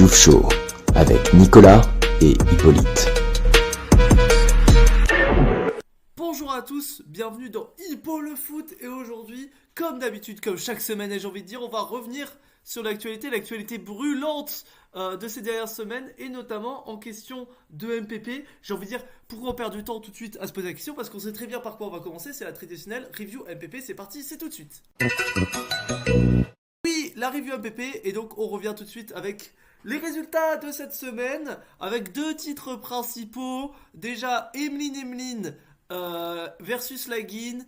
Diouf Show avec Nicolas et Hippolyte. Bonjour à tous, bienvenue dans Hippo le foot et aujourd'hui, comme d'habitude, comme chaque semaine et j'ai envie de dire, on va revenir sur l'actualité brûlante de ces dernières semaines et notamment en question de MPP. J'ai envie de dire, pourquoi on perd du temps tout de suite à se poser la question parce qu'on sait très bien par quoi on va commencer, c'est la traditionnelle review MPP, c'est parti, c'est tout de suite. Oui, la review MPP et donc on revient tout de suite avec les résultats de cette semaine avec deux titres principaux. Déjà, Emeline versus Laguine,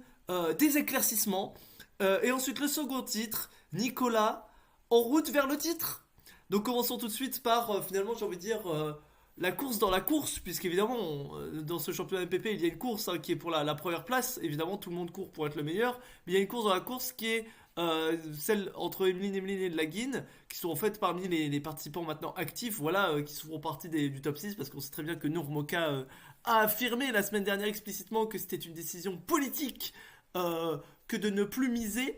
des éclaircissements. Et ensuite le second titre, Nicolas, en route vers le titre. Donc commençons tout de suite par, finalement j'ai envie de dire, la course dans la course, puisqu'évidemment dans ce championnat MPP il y a une course qui est pour la première place. Évidemment tout le monde court pour être le meilleur, mais il y a une course dans la course qui est celle entre Emeline et Laguine, qui sont en fait parmi les participants maintenant actifs, voilà, qui feront partie du top 6, parce qu'on sait très bien que Nour Moka a affirmé la semaine dernière explicitement que c'était une décision politique que de ne plus miser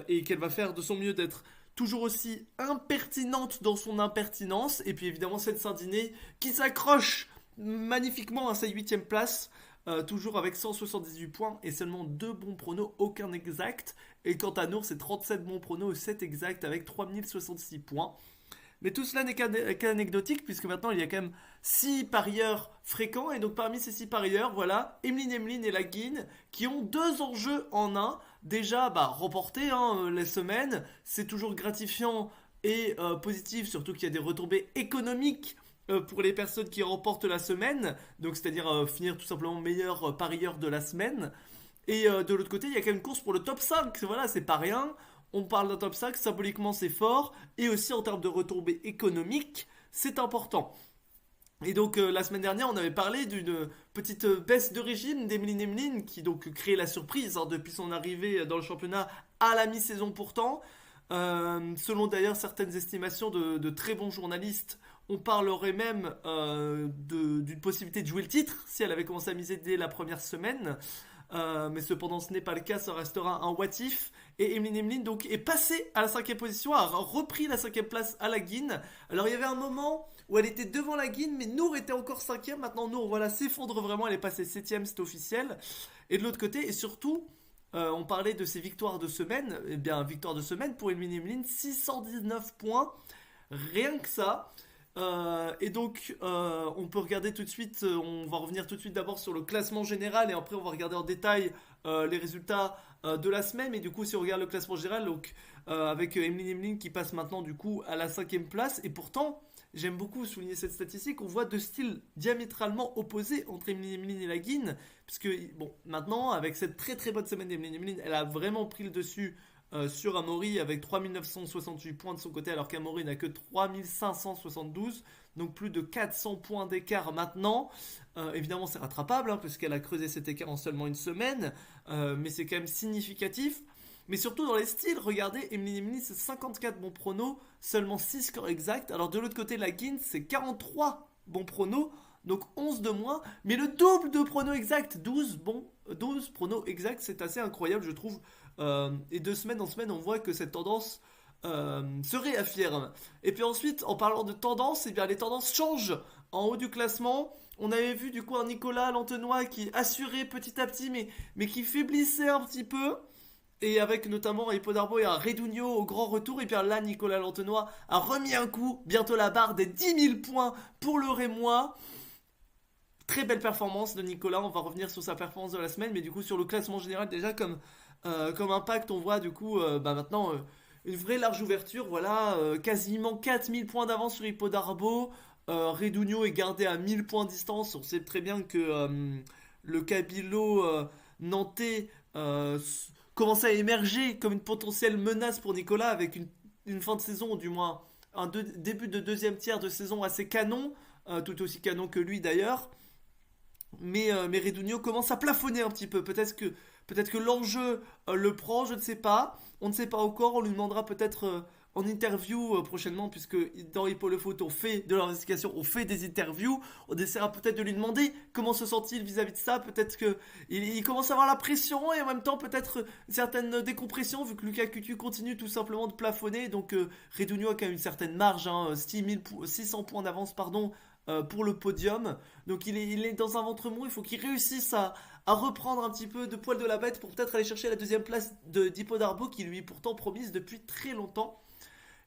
et qu'elle va faire de son mieux d'être toujours aussi impertinente dans son impertinence. Et puis évidemment cette Saint-Diné qui s'accroche magnifiquement à sa 8ème place, toujours avec 178 points et seulement 2 bons pronos, aucun exact. Et quant à Nour, c'est 37 bons pronos, 7 exacts avec 3066 points. Mais tout cela n'est qu'anecdotique, puisque maintenant il y a quand même 6 parieurs fréquents. Et donc parmi ces 6 parieurs, voilà, Emeline et Laguine, qui ont 2 enjeux en un. Déjà, remporter les semaines, c'est toujours gratifiant et positif, surtout qu'il y a des retombées économiques pour les personnes qui remportent la semaine. Donc c'est-à-dire finir tout simplement meilleur parieur de la semaine. Et de l'autre côté, il y a quand même une course pour le top 5. Voilà, c'est pas rien. On parle d'un top 5, symboliquement c'est fort, et aussi en termes de retombées économiques, c'est important. Et donc la semaine dernière, on avait parlé d'une petite baisse de régime d'Emeline qui donc crée la surprise depuis son arrivée dans le championnat à la mi-saison pourtant. Selon d'ailleurs certaines estimations de très bons journalistes, on parlerait même d'une possibilité de jouer le titre si elle avait commencé à miser dès la première semaine. Mais cependant ce n'est pas le cas, ça restera un what if. Et Emeline donc est passée à la 5ème position, a repris la 5ème place à Laguine. Alors il y avait un moment où elle était devant Laguine, mais Nour était encore 5ème. Maintenant Nour voilà, s'effondre vraiment, elle est passée 7ème, c'est officiel. Et de l'autre côté, et surtout, on parlait de ses victoires de semaine. Eh bien victoire de semaine pour Emeline, 619 points, rien que ça. Et donc on peut regarder tout de suite, on va revenir tout de suite d'abord sur le classement général et après on va regarder en détail les résultats de la semaine. Mais du coup si on regarde le classement général, donc avec Emeline qui passe maintenant du coup à la 5ème place. Et pourtant j'aime beaucoup souligner cette statistique, on voit deux styles diamétralement opposés entre Emeline et Laguine, puisque bon, maintenant avec cette très très bonne semaine d'Emeline, elle a vraiment pris le dessus sur Amaury avec 3968 points de son côté, alors qu'Amaury n'a que 3572, donc plus de 400 points d'écart maintenant. Évidemment c'est rattrapable puisqu'elle a creusé cet écart en seulement une semaine, mais c'est quand même significatif. Mais surtout dans les styles, regardez, Emeline c'est 54 bons pronos, seulement 6 scores exacts, alors de l'autre côté Laguine c'est 43 bons pronos, donc 11 de moins, mais le double de pronos exacts, 12 pronos exacts, c'est assez incroyable je trouve. Et de semaine en semaine on voit que cette tendance se réaffirme. Et puis ensuite en parlant de tendance, eh bien les tendances changent en haut du classement. On avait vu du coup un Nicolas Lantenois qui assurait petit à petit mais qui faiblissait un petit peu. Et avec notamment Hippo Darbo et un Redugno au grand retour. Et bien là Nicolas Lantenois a remis un coup, bientôt la barre des 10 000 points pour le Rémois. Très belle performance de Nicolas, on va revenir sur sa performance de la semaine. Mais du coup sur le classement général déjà comme impact, on voit du coup maintenant une vraie large ouverture. Voilà, quasiment 4000 points d'avance sur Hippo Darbo. Redugno est gardé à 1000 points de distance. On sait très bien que le Kabilo nantais commence à émerger comme une potentielle menace pour Nicolas avec une fin de saison, ou du moins un début de deuxième tiers de saison assez canon, tout aussi canon que lui d'ailleurs. Mais Redugno commence à plafonner un petit peu. Peut-être que l'enjeu le prend, je ne sais pas. On ne sait pas encore. On lui demandera peut-être en interview prochainement, puisque dans Hippo le Foot, on fait de l'investigation, on fait des interviews. On essaiera peut-être de lui demander comment se sent-il vis-à-vis de ça. Peut-être qu'il commence à avoir la pression et en même temps peut-être une certaine décompression, vu que Lucas Coutu continue tout simplement de plafonner. Donc Redunio a quand même une certaine marge, 600 points d'avance, pardon, pour le podium. Donc il est dans un ventre mou, il faut qu'il réussisse à reprendre un petit peu de poil de la bête pour peut-être aller chercher la deuxième place d'Hippo Darbo qui lui est pourtant promise depuis très longtemps.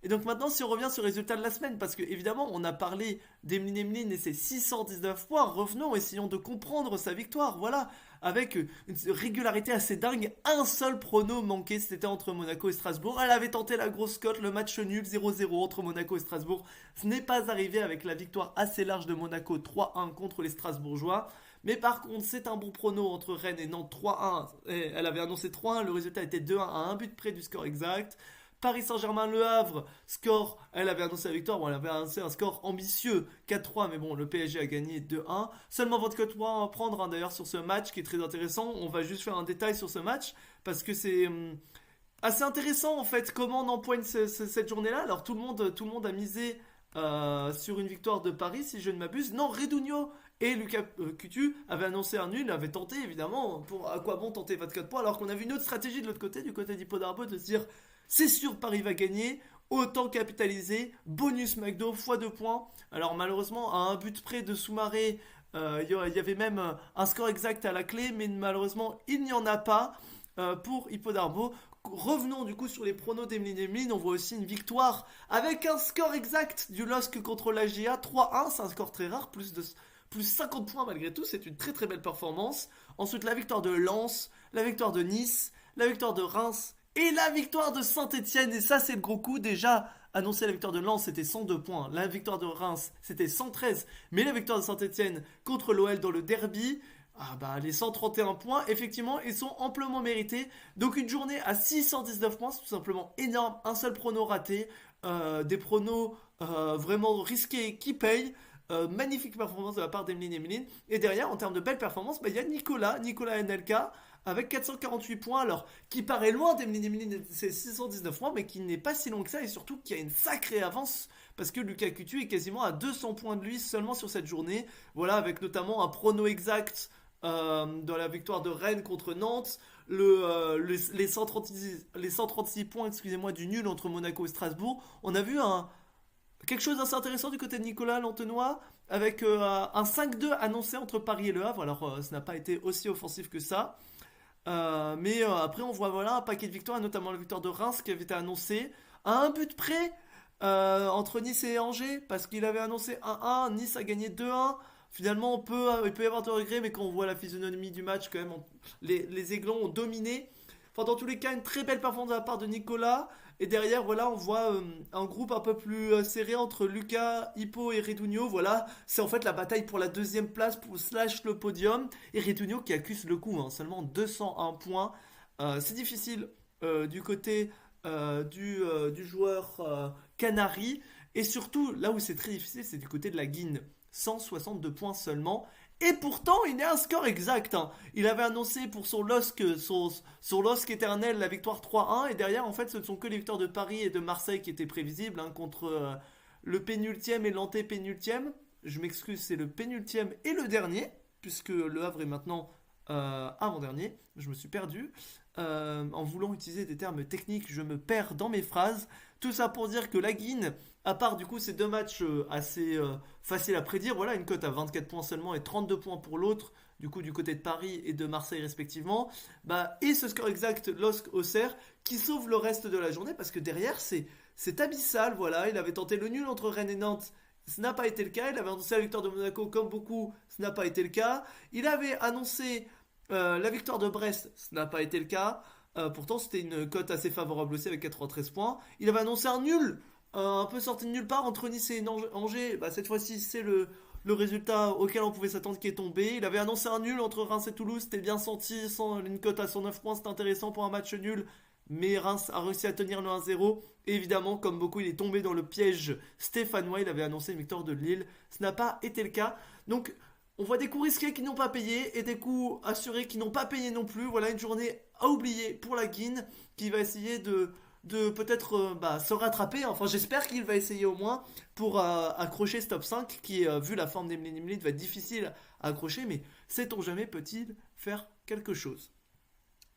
Et donc maintenant, si on revient sur le résultat de la semaine, parce que évidemment, on a parlé d'Emeline Emeline et ses 619 points, revenons, essayons de comprendre sa victoire, voilà, avec une régularité assez dingue, un seul prono manqué, c'était entre Monaco et Strasbourg. Elle avait tenté la grosse cote, le match nul 0-0 entre Monaco et Strasbourg. Ce n'est pas arrivé avec la victoire assez large de Monaco 3-1 contre les Strasbourgeois. Mais par contre, c'est un bon prono entre Rennes et Nantes 3-1. Et elle avait annoncé 3-1, le résultat était 2-1 à un but près du score exact. Paris Saint-Germain-Le Havre, score, elle avait annoncé la victoire, bon, elle avait annoncé un score ambitieux, 4-3, mais bon, le PSG a gagné 2-1. Seulement 24 points à prendre d'ailleurs sur ce match qui est très intéressant. On va juste faire un détail sur ce match, parce que c'est assez intéressant en fait, comment on empoigne cette journée-là. Alors tout le monde a misé sur une victoire de Paris, si je ne m'abuse. Non, Redunio et Lucas Coutu avaient annoncé un nul, avaient tenté évidemment, à quoi bon tenter 24 points, alors qu'on a vu une autre stratégie de l'autre côté, du côté d'Hippo Darbo, de se dire c'est sûr Paris va gagner, autant capitaliser, bonus McDo, x2 points. Alors malheureusement, à un but près de Soumaré, il y avait même un score exact à la clé, mais malheureusement il n'y en a pas pour Hippo Darbo. Revenons du coup sur les pronos d'Emeline Emeline. On voit aussi une victoire avec un score exact du LOSC contre l'AGA, 3-1, c'est un score très rare, plus 50 points malgré tout, c'est une très très belle performance. Ensuite la victoire de Lens, la victoire de Nice, la victoire de Reims et la victoire de Saint-Etienne. Et ça c'est le gros coup. Déjà annoncé, la victoire de Lens c'était 102 points, la victoire de Reims c'était 113, mais la victoire de Saint-Etienne contre l'OL dans le derby, les 131 points, effectivement, ils sont amplement mérités. Donc une journée à 619 points, c'est tout simplement énorme. Un seul prono raté, des pronos vraiment risqués qui payent. Magnifique performance de la part d'Emeline Emeline. Et derrière, en termes de belles performances, il y a Nicolas NLK avec 448 points, alors qui paraît loin d'Emeline Emeline, c'est 619 points, mais qui n'est pas si long que ça, et surtout qui a une sacrée avance, parce que Lucas Coutu est quasiment à 200 points de lui seulement sur cette journée. Voilà, avec notamment un prono exact dans la victoire de Rennes contre Nantes, les 136 points, excusez-moi, du nul entre Monaco et Strasbourg. On a vu quelque chose d'assez intéressant du côté de Nicolas Lantenois, avec un 5-2 annoncé entre Paris et Le Havre. Alors ça n'a pas été aussi offensif que ça, mais après on voit voilà un paquet de victoires, notamment la victoire de Reims qui avait été annoncée à un but près entre Nice et Angers, parce qu'il avait annoncé 1-1, Nice a gagné 2-1. Finalement il peut y avoir de regrets, mais quand on voit la physionomie du match, quand même les Aiglons ont dominé. Enfin, dans tous les cas, une très belle performance de la part de Nicolas. Et derrière, voilà, on voit un groupe un peu plus serré entre Lucas, Hippo et Redunio. Voilà, c'est en fait la bataille pour la deuxième place slash le podium. Et Redunio qui accuse le coup, seulement 201 points. C'est difficile du côté du joueur Canary. Et surtout, là où c'est très difficile, c'est du côté de la Guine. 162 points seulement. Et pourtant, il est un score exact. Il avait annoncé pour son LOSC éternel la victoire 3-1. Et derrière, en fait, ce ne sont que les victoires de Paris et de Marseille qui étaient prévisibles contre le pénultième et l'antépénultième. Je m'excuse, c'est le pénultième et le dernier, puisque Le Havre est maintenant avant-dernier. Je me suis perdu. En voulant utiliser des termes techniques, je me perds dans mes phrases. Tout ça pour dire que la Guine, à part du coup ces deux matchs assez faciles à prédire, voilà, une cote à 24 points seulement et 32 points pour l'autre, du coup du côté de Paris et de Marseille respectivement, et ce score exact LOSC-Auxerre qui sauve le reste de la journée, parce que derrière c'est abyssal. Voilà, il avait tenté le nul entre Rennes et Nantes, ce n'a pas été le cas. Il avait annoncé la victoire de Monaco comme beaucoup, ce n'a pas été le cas. Il avait annoncé la victoire de Brest, ce n'a pas été le cas. Pourtant c'était une cote assez favorable aussi avec 93 points. Il avait annoncé un nul, un peu sorti de nulle part entre Nice et Angers. Cette fois-ci c'est le résultat auquel on pouvait s'attendre qui est tombé. Il avait annoncé un nul entre Reims et Toulouse, c'était bien senti, une cote à 109 points, c'est intéressant pour un match nul. Mais Reims a réussi à tenir le 1-0. Et évidemment, comme beaucoup, il est tombé dans le piège stéphanois. Il avait annoncé une victoire de Lille. Ce n'a pas été le cas. Donc, on voit des coups risqués qui n'ont pas payé et des coups assurés qui n'ont pas payé non plus. Voilà une journée à oublier pour la Guine qui va essayer de de peut-être se rattraper. Enfin, j'espère qu'il va essayer au moins pour accrocher ce top 5 qui, vu la forme d'Emeline Emeline, va être difficile à accrocher. Mais sait-on jamais peut-il faire quelque chose?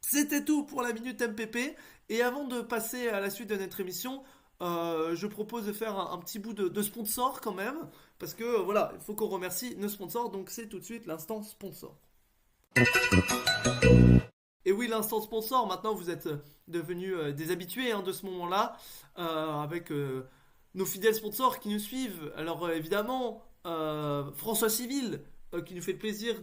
C'était tout pour la Minute MPP. Et avant de passer à la suite de notre émission, je propose de faire un petit bout de sponsor quand même. Parce que voilà, il faut qu'on remercie nos sponsors. Donc c'est tout de suite l'instant sponsor. Et oui, l'instant sponsor, maintenant vous êtes devenus des habitués de ce moment-là, avec nos fidèles sponsors qui nous suivent. Alors évidemment, François Civil, qui nous fait le plaisir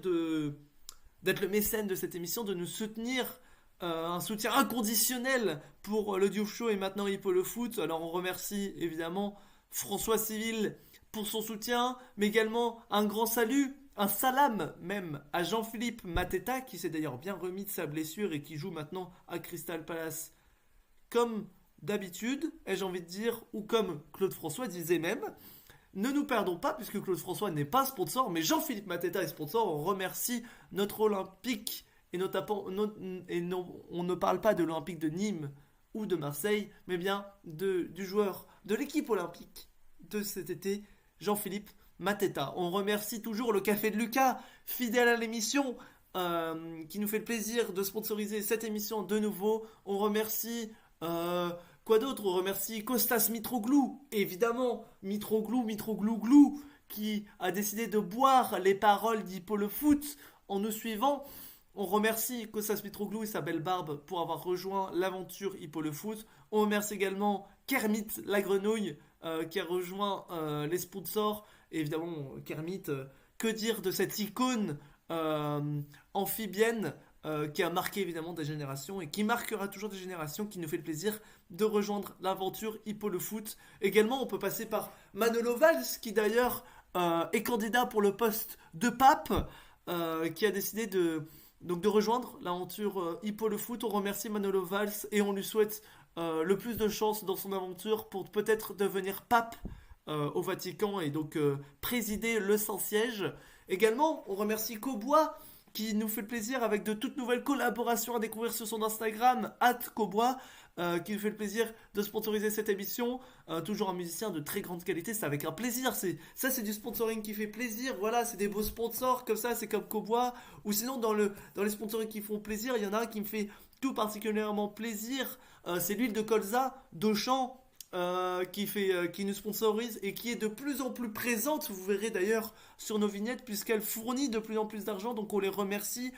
d'être le mécène de cette émission, de nous soutenir, un soutien inconditionnel pour le Diouf Show et maintenant Hippo le Foot. Alors on remercie évidemment François Civil pour son soutien, mais également un grand salut, un salam même à Jean-Philippe Mateta, qui s'est d'ailleurs bien remis de sa blessure et qui joue maintenant à Crystal Palace comme d'habitude, ai-je envie de dire, ou comme Claude François disait même. Ne nous perdons pas, puisque Claude François n'est pas sponsor, mais Jean-Philippe Mateta est sponsor. On remercie notre Olympique, et on ne parle pas de l'Olympique de Nîmes ou de Marseille, mais bien du joueur de l'équipe olympique de cet été, Jean-Philippe Mateta. On remercie toujours le Café de Lucas, fidèle à l'émission, qui nous fait le plaisir de sponsoriser cette émission de nouveau. On remercie... quoi d'autre? On remercie Kostas Mitroglou, évidemment, Mitroglou, qui a décidé de boire les paroles d'Hippo le Foot en nous suivant. On remercie Kostas Mitroglou et sa belle barbe pour avoir rejoint l'aventure Hippo le Foot. On remercie également Kermit la grenouille qui a rejoint les sponsors. Et évidemment, Kermit, que dire de cette icône amphibienne qui a marqué évidemment des générations et qui marquera toujours des générations, qui nous fait le plaisir de rejoindre l'aventure Hippo le Foot. Également, on peut passer par Manolo Valls, qui d'ailleurs est candidat pour le poste de pape, qui a décidé de rejoindre l'aventure Hippo le Foot. On remercie Manolo Valls et on lui souhaite le plus de chance dans son aventure pour peut-être devenir pape au Vatican et donc présider le Saint-Siège. Également, on remercie Caubois, qui nous fait le plaisir avec de toutes nouvelles collaborations à découvrir sur son Instagram, @Caubois, qui nous fait le plaisir de sponsoriser cette émission. Toujours un musicien de très grande qualité, c'est avec un plaisir. C'est du sponsoring qui fait plaisir. Voilà, c'est des beaux sponsors comme ça, c'est comme Caubois. Ou sinon, dans les sponsorings qui font plaisir, il y en a un qui me fait tout particulièrement plaisir. C'est l'huile de colza d'Auchan. Qui nous sponsorise et qui est de plus en plus présente, vous verrez d'ailleurs sur nos vignettes, puisqu'elle fournit de plus en plus d'argent, donc on les remercie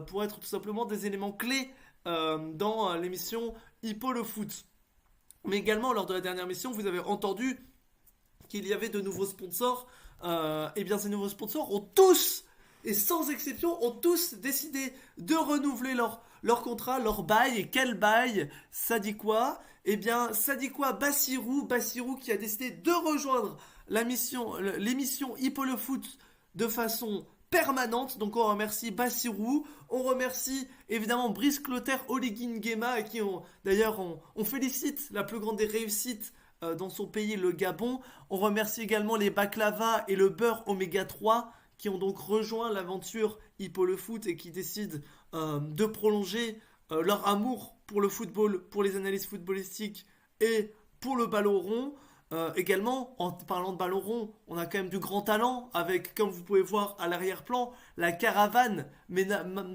pour être tout simplement des éléments clés dans l'émission Hippo le Foot. Mais également, lors de la dernière émission, vous avez entendu qu'il y avait de nouveaux sponsors. Et bien ces nouveaux sponsors ont tous, et sans exception, ont tous décidé de renouveler leur contrat, leur bail. Et quel bail? Ça dit quoi? Eh bien, ça dit quoi? Bassirou qui a décidé de rejoindre l'émission Hippo le Foot de façon permanente. Donc on remercie Bassirou, on remercie évidemment Brice Clotaire, Oligin Guéma, à qui on félicite la plus grande des réussites dans son pays, le Gabon. On remercie également les Baklava et le beurre Oméga 3 qui ont donc rejoint l'aventure Hippo le Foot et qui décident de prolonger leur amour pour le football, pour les analyses footballistiques et pour le ballon rond. Également, en parlant de ballon rond, on a quand même du grand talent avec, comme vous pouvez voir à l'arrière-plan, la caravane, mais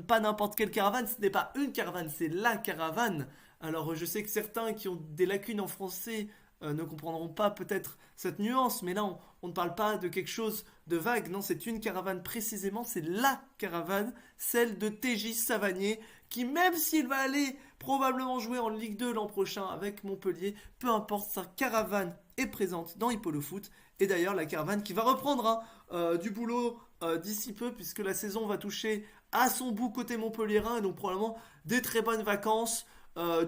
pas n'importe quelle caravane, ce n'est pas une caravane, c'est la caravane. Alors je sais que certains qui ont des lacunes en français ne comprendront pas peut-être cette nuance, mais là on ne parle pas de quelque chose de vague, non, c'est une caravane précisément, c'est la caravane, celle de TJ Savanier, qui même s'il va aller probablement jouer en Ligue 2 l'an prochain avec Montpellier, peu importe, sa caravane est présente dans Hippo le Foot, et d'ailleurs la caravane qui va reprendre du boulot d'ici peu, puisque la saison va toucher à son bout côté montpelliérain, et donc probablement des très bonnes vacances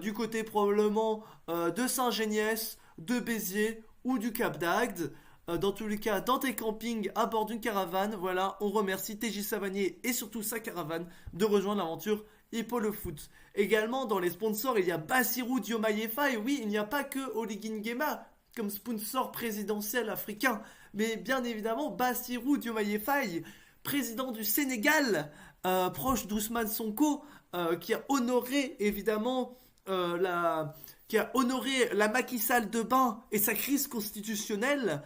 du côté probablement de Saint-Géniès, de Béziers ou du Cap d'Agde. Dans tous les cas, dans tes campings, à bord d'une caravane, voilà, on remercie TJ Savanier et surtout sa caravane de rejoindre l'aventure Hippo le Foot. Également, dans les sponsors, il y a Bassirou Diomaye Faye. Oui, il n'y a pas que Oligin Guéma comme sponsor présidentiel africain, mais bien évidemment Bassirou Diomaye Faye, président du Sénégal, proche d'Ousmane Sonko, qui a honoré évidemment qui a honoré la Macky Sall de Bain et sa crise constitutionnelle,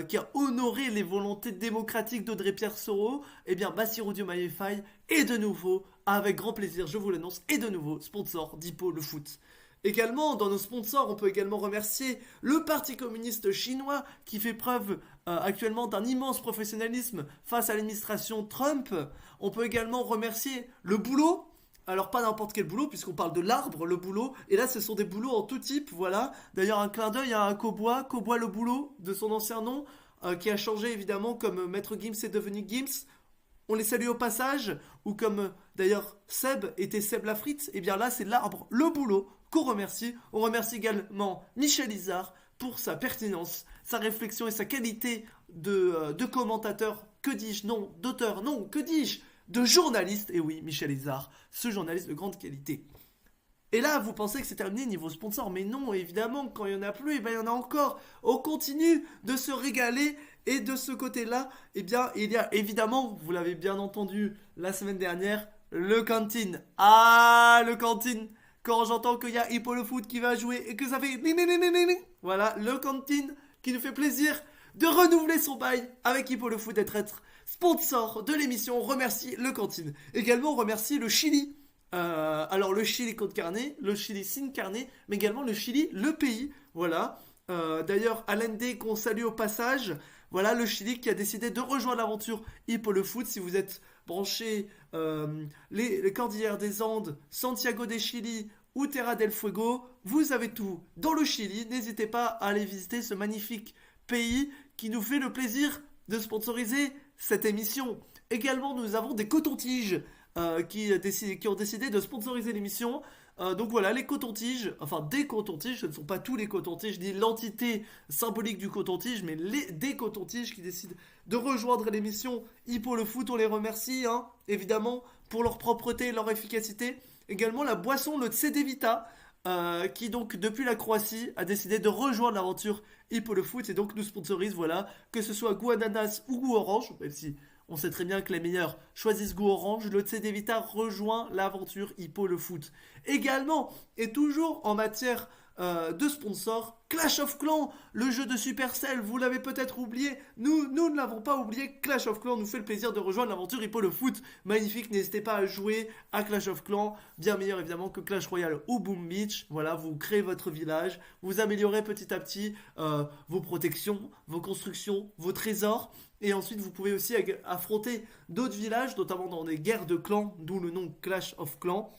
qui a honoré les volontés démocratiques d'Audrey-Pierre Soro, eh bien Bassirou Diomaye Faye est de nouveau, avec grand plaisir, je vous l'annonce, est de nouveau sponsor d'Hippo le foot. Également, dans nos sponsors, on peut également remercier le Parti communiste chinois qui fait preuve actuellement d'un immense professionnalisme face à l'administration Trump. On peut également remercier le boulot. Alors pas n'importe quel boulot, puisqu'on parle de l'arbre, le boulot. Et là, ce sont des boulots en tout type, voilà. D'ailleurs, un clin d'œil à Caubois le boulot, de son ancien nom, qui a changé évidemment, comme Maître Gims est devenu Gims. On les salue au passage, ou comme d'ailleurs Seb était Seb Lafrite, et bien là c'est l'arbre, le boulot qu'on remercie. On remercie également Michel Izard pour sa pertinence, sa réflexion et sa qualité de commentateur, que dis-je, non, d'auteur, non, que dis-je, de journaliste. Et oui, Michel Izard, ce journaliste de grande qualité. Et là, vous pensez que c'est terminé niveau sponsor, mais non, évidemment, quand il n'y en a plus, eh bien, il y en a encore. On continue de se régaler, et de ce côté-là, eh bien, il y a évidemment, vous l'avez bien entendu la semaine dernière, le Cantine. Ah, le Cantine. Quand j'entends qu'il y a Hippo le foot qui va jouer et que ça fait... Voilà, le Cantine qui nous fait plaisir de renouveler son bail avec Hippo le foot, d'être sponsor de l'émission. On remercie le Cantine. Également, on remercie le Chili. Alors le Chili Côte Carnet, le Chili Sin Carnet, mais également le Chili, le pays, voilà. D'ailleurs, Alain D qu'on salue au passage, voilà le Chili qui a décidé de rejoindre l'aventure Hippo le foot. Si vous êtes branché les Cordillères des Andes, Santiago des Chili ou Terra del Fuego, vous avez tout dans le Chili. N'hésitez pas à aller visiter ce magnifique pays qui nous fait le plaisir de sponsoriser cette émission. Également, nous avons des cotons-tiges qui ont décidé de sponsoriser l'émission. Donc voilà, les cotons-tiges, enfin des cotons-tiges, ce ne sont pas tous les cotons-tiges, je dis l'entité symbolique du coton-tige, mais des cotons-tiges qui décident de rejoindre l'émission Hippo le foot. On les remercie, hein, évidemment, pour leur propreté et leur efficacité. Également la boisson, le Cedevita, qui donc depuis la Croatie a décidé de rejoindre l'aventure Hippo le foot et donc nous sponsorise, voilà, que ce soit goût ananas ou goût orange, même si on sait très bien que les meilleurs choisissent goût orange. Le Cedevita rejoint l'aventure Hippo le foot. Également, et toujours en matière de sponsors, Clash of Clans, le jeu de Supercell, vous l'avez peut-être oublié. Nous ne l'avons pas oublié. Clash of Clans nous fait le plaisir de rejoindre l'aventure Hippo le foot. Magnifique, n'hésitez pas à jouer à Clash of Clans. Bien meilleur évidemment que Clash Royale ou Boom Beach. Voilà, vous créez votre village, vous améliorez petit à petit vos protections, vos constructions, vos trésors. Et ensuite, vous pouvez aussi affronter d'autres villages, notamment dans des guerres de clans, d'où le nom Clash of Clans.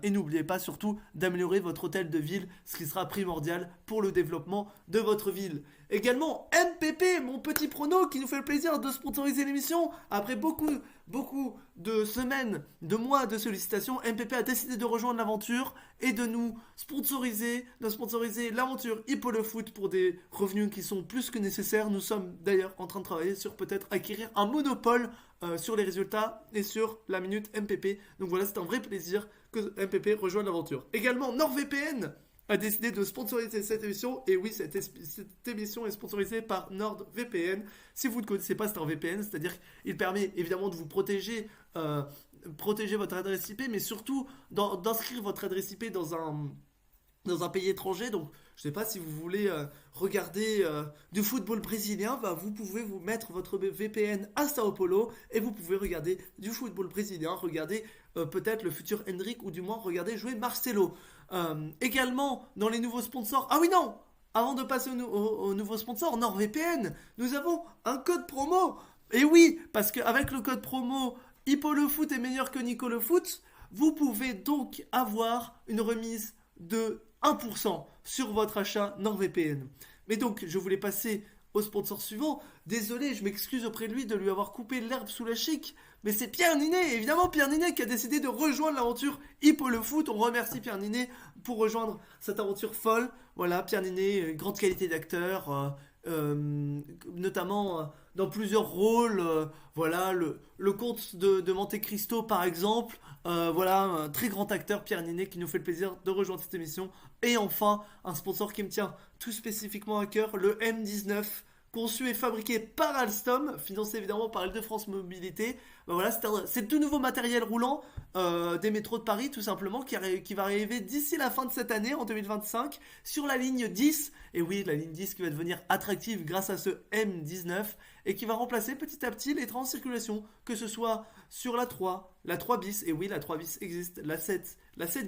Et n'oubliez pas surtout d'améliorer votre hôtel de ville, ce qui sera primordial pour le développement de votre ville. Également, MPP, mon petit prono, qui nous fait le plaisir de sponsoriser l'émission. Après beaucoup de semaines, de mois de sollicitations, MPP a décidé de rejoindre l'aventure et de nous sponsoriser, l'aventure Hippo le foot pour des revenus qui sont plus que nécessaires. Nous sommes d'ailleurs en train de travailler sur peut-être acquérir un monopole sur les résultats et sur la minute MPP. Donc voilà, c'est un vrai plaisir que MPP rejoigne l'aventure. Également, NordVPN a décidé de sponsoriser cette émission. Et oui, cette émission est sponsorisée par NordVPN. Si vous ne connaissez pas, c'est un VPN, c'est-à-dire qu'il permet évidemment de vous protéger votre adresse IP, mais surtout d'inscrire votre adresse IP dans un pays étranger. Donc, je ne sais pas si vous voulez regarder du football brésilien, vous pouvez vous mettre votre VPN à Sao Paulo et vous pouvez regarder du football brésilien, regarder peut-être le futur Hendrick ou du moins regarder jouer Marcelo. Également, dans les nouveaux sponsors... Ah oui, non! Avant de passer au nouveau sponsor, NordVPN, nous avons un code promo. Et oui, parce qu'avec le code promo Hippo le foot est meilleur que Nico le foot, vous pouvez donc avoir une remise de 1% sur votre achat NordVPN. Mais donc, je voulais passer au sponsor suivant. Désolé, je m'excuse auprès de lui de lui avoir coupé l'herbe sous la chic, mais c'est Pierre Ninet, évidemment Pierre Ninet qui a décidé de rejoindre l'aventure Hippo le foot. On remercie Pierre Ninet pour rejoindre cette aventure folle. Voilà, Pierre Ninet, grande qualité d'acteur, notamment dans plusieurs rôles. Voilà, le comte de Monte Cristo par exemple. Voilà, un très grand acteur, Pierre Ninet, qui nous fait le plaisir de rejoindre cette émission. Et enfin, un sponsor qui me tient tout spécifiquement à cœur, le M19. conçu et fabriqué par Alstom, financé évidemment par Île-de-France Mobilité. Ben voilà, c'est tout nouveau matériel roulant des métros de Paris, tout simplement, qui va arriver d'ici la fin de cette année, en 2025, sur la ligne 10. Et oui, la ligne 10 qui va devenir attractive grâce à ce M19 et qui va remplacer petit à petit les trains en circulation, que ce soit sur la 3, la 3 bis, et oui, la 3 bis existe, la 7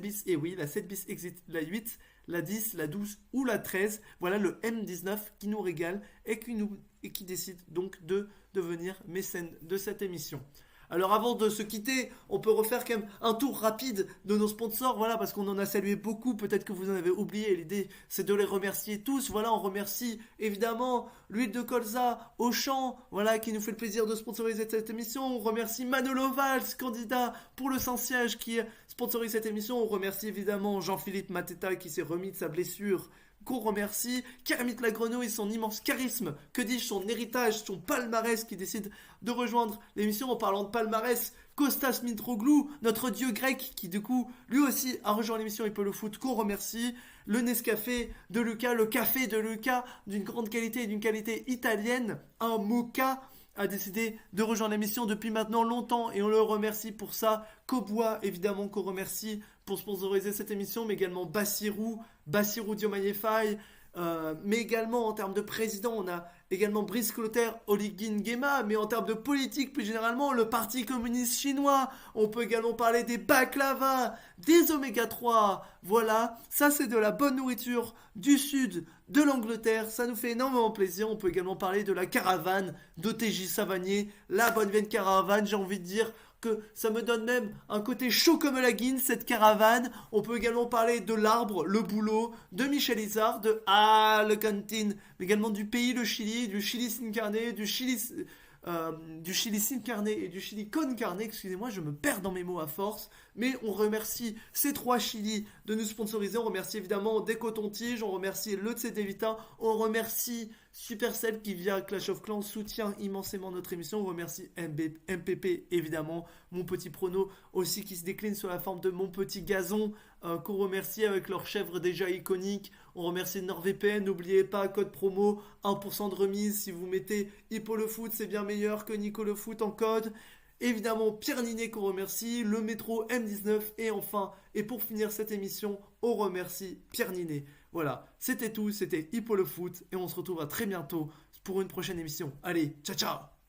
bis, et oui, la 7 bis existe, la 8, la 10, la 12 ou la 13. Voilà le M19 qui nous régale et qui décide donc de devenir mécène de cette émission. Alors avant de se quitter, on peut refaire quand même un tour rapide de nos sponsors, voilà, parce qu'on en a salué beaucoup, peut-être que vous en avez oublié, l'idée c'est de les remercier tous, voilà, on remercie évidemment l'huile de colza, Auchan, voilà, qui nous fait le plaisir de sponsoriser cette émission, on remercie Manolo Valls, candidat pour le Saint-Siège qui sponsorise cette émission, on remercie évidemment Jean-Philippe Mateta qui s'est remis de sa blessure, qu'on remercie, Kermit la Grenouille, son immense charisme, que dis-je, son héritage, son palmarès qui décide de rejoindre l'émission en parlant de palmarès, Kostas Mitroglou, notre dieu grec qui du coup lui aussi a rejoint l'émission Il peut le foot, qu'on remercie, le Nescafé de Lucas, le café de Lucas d'une grande qualité et d'une qualité italienne, un mocha, a décidé de rejoindre l'émission depuis maintenant longtemps et on le remercie pour ça. Cobois, évidemment, qu'on remercie pour sponsoriser cette émission, mais également Bassirou Diomaye Faye, mais également en termes de président, on a également Brice Clotaire, Oligin Nguema, mais en termes de politique plus généralement, le Parti communiste chinois, on peut également parler des baklava, des oméga 3, voilà, ça c'est de la bonne nourriture du sud de l'Angleterre, ça nous fait énormément plaisir, on peut également parler de la caravane d'OTJ Savanier, la bonne vieille caravane, j'ai envie de dire que ça me donne même un côté chaud comme la guine, cette caravane. On peut également parler de l'arbre, le boulot, de Michel Izard, de le cantine, mais également du pays, le Chili, du Chili sin carne, du Chili sin carne et du Chili con carne, excusez-moi, je me perds dans mes mots à force, mais on remercie ces trois Chili de nous sponsoriser, on remercie évidemment des cotons-tiges, on remercie le CD Vita, on remercie Supercell qui via Clash of Clans soutient immensément notre émission, on remercie MPP évidemment, mon petit prono aussi qui se décline sous la forme de mon petit gazon, qu'on remercie avec leur chèvre déjà iconique, on remercie NordVPN, n'oubliez pas, code promo, 1% de remise si vous mettez Hippo le foot, c'est bien meilleur que Nico le foot en code. Évidemment, Pierre Ninet qu'on remercie, le métro M19 et enfin, et pour finir cette émission, on remercie Pierre Ninet. Voilà, c'était tout, c'était Hippo le foot et on se retrouve à très bientôt pour une prochaine émission. Allez, ciao ciao!